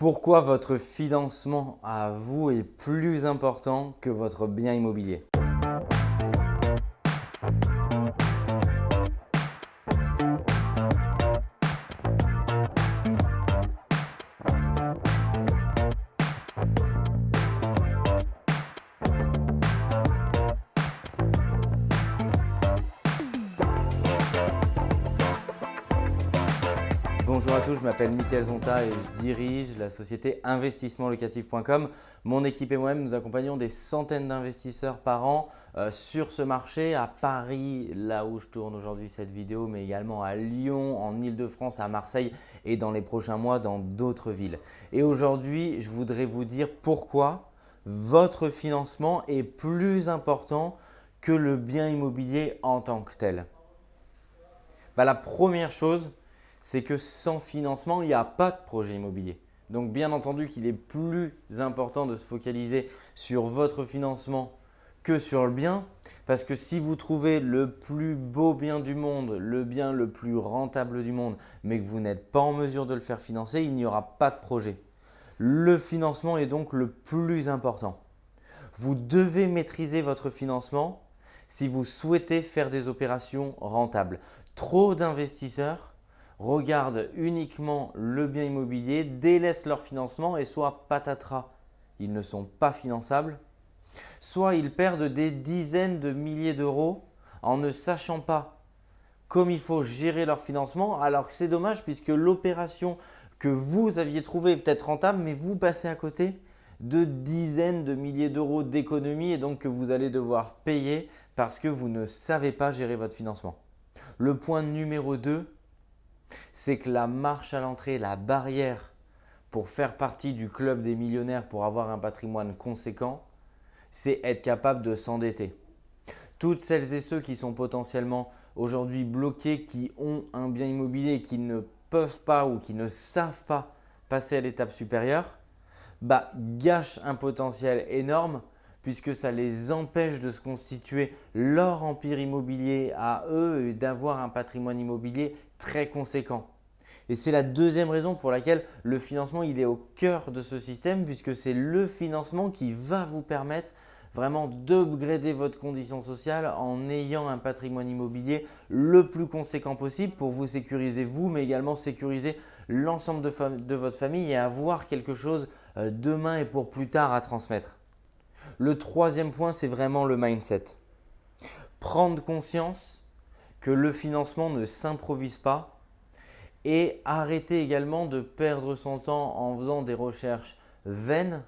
Pourquoi votre financement à vous est plus important que votre bien immobilier? Bonjour à tous, je m'appelle Mickaël Zonta et je dirige la société investissementlocatif.com. Mon équipe et moi-même, nous accompagnons des centaines d'investisseurs par an sur ce marché à Paris, là où je tourne aujourd'hui cette vidéo, mais également à Lyon, en Île-de-France, à Marseille et dans les prochains mois dans d'autres villes. Et aujourd'hui, je voudrais vous dire pourquoi votre financement est plus important que le bien immobilier en tant que tel. La première chose, c'est que sans financement, il n'y a pas de projet immobilier. Donc bien entendu qu'il est plus important de se focaliser sur votre financement que sur le bien, parce que si vous trouvez le plus beau bien du monde, le bien le plus rentable du monde, mais que vous n'êtes pas en mesure de le faire financer, il n'y aura pas de projet. Le financement est donc le plus important. Vous devez maîtriser votre financement si vous souhaitez faire des opérations rentables. Trop d'investisseurs regardent uniquement le bien immobilier, délaissent leur financement et soit patatras, ils ne sont pas finançables, soit ils perdent des dizaines de milliers d'euros en ne sachant pas comme il faut gérer leur financement, alors que c'est dommage puisque l'opération que vous aviez trouvée est peut-être rentable, mais vous passez à côté de dizaines de milliers d'euros d'économies et donc que vous allez devoir payer parce que vous ne savez pas gérer votre financement. Le point numéro 2, c'est que la marche à l'entrée, la barrière pour faire partie du club des millionnaires, pour avoir un patrimoine conséquent, c'est être capable de s'endetter. Toutes celles et ceux qui sont potentiellement aujourd'hui bloqués, qui ont un bien immobilier, qui ne peuvent pas ou qui ne savent pas passer à l'étape supérieure, gâchent un potentiel énorme puisque ça les empêche de se constituer leur empire immobilier à eux et d'avoir un patrimoine immobilier très conséquent. Et c'est la deuxième raison pour laquelle le financement il est au cœur de ce système, puisque c'est le financement qui va vous permettre vraiment d'upgrader votre condition sociale en ayant un patrimoine immobilier le plus conséquent possible pour vous sécuriser vous, mais également sécuriser l'ensemble de votre famille et avoir quelque chose demain et pour plus tard à transmettre. Le troisième point, c'est vraiment le mindset. Prendre conscience que le financement ne s'improvise pas et arrêter également de perdre son temps en faisant des recherches vaines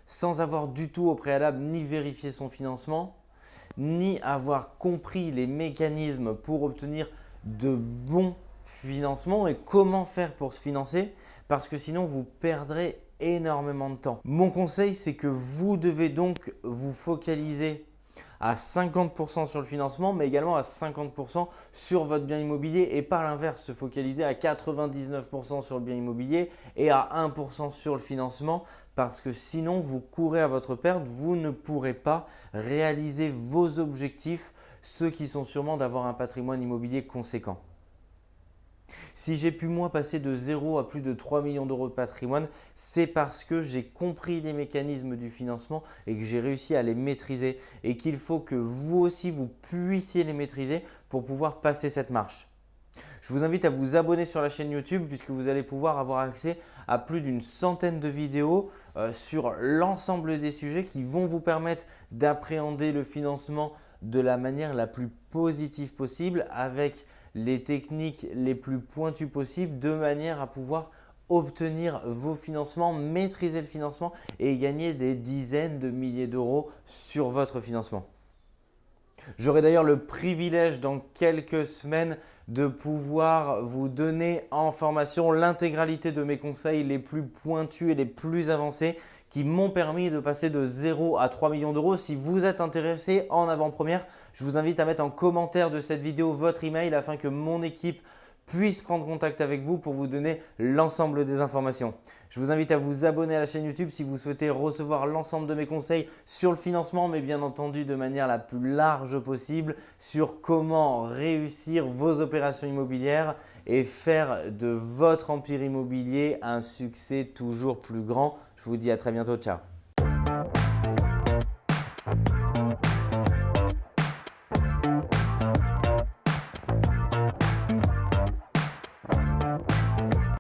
sans avoir du tout au préalable ni vérifié son financement, ni avoir compris les mécanismes pour obtenir de bons financements et comment faire pour se financer, parce que sinon vous perdrez énormément de temps. Mon conseil, c'est que vous devez donc vous focaliser à 50% sur le financement, mais également à 50% sur votre bien immobilier et par l'inverse, se focaliser à 99% sur le bien immobilier et à 1% sur le financement, parce que sinon vous courez à votre perte, vous ne pourrez pas réaliser vos objectifs, ceux qui sont sûrement d'avoir un patrimoine immobilier conséquent. Si j'ai pu moi passer de 0 à plus de 3 millions d'euros de patrimoine, c'est parce que j'ai compris les mécanismes du financement et que j'ai réussi à les maîtriser et qu'il faut que vous aussi vous puissiez les maîtriser pour pouvoir passer cette marche. Je vous invite à vous abonner sur la chaîne YouTube puisque vous allez pouvoir avoir accès à plus d'une centaine de vidéos sur l'ensemble des sujets qui vont vous permettre d'appréhender le financement de la manière la plus positive possible avec les techniques les plus pointues possibles de manière à pouvoir obtenir vos financements, maîtriser le financement et gagner des dizaines de milliers d'euros sur votre financement. J'aurai d'ailleurs le privilège dans quelques semaines de pouvoir vous donner en formation l'intégralité de mes conseils les plus pointus et les plus avancés qui m'ont permis de passer de 0 à 3 millions d'euros. Si vous êtes intéressé en avant-première, je vous invite à mettre en commentaire de cette vidéo votre email afin que mon équipe puisse prendre contact avec vous pour vous donner l'ensemble des informations. Je vous invite à vous abonner à la chaîne YouTube si vous souhaitez recevoir l'ensemble de mes conseils sur le financement, mais bien entendu de manière la plus large possible sur comment réussir vos opérations immobilières et faire de votre empire immobilier un succès toujours plus grand. Je vous dis à très bientôt, ciao.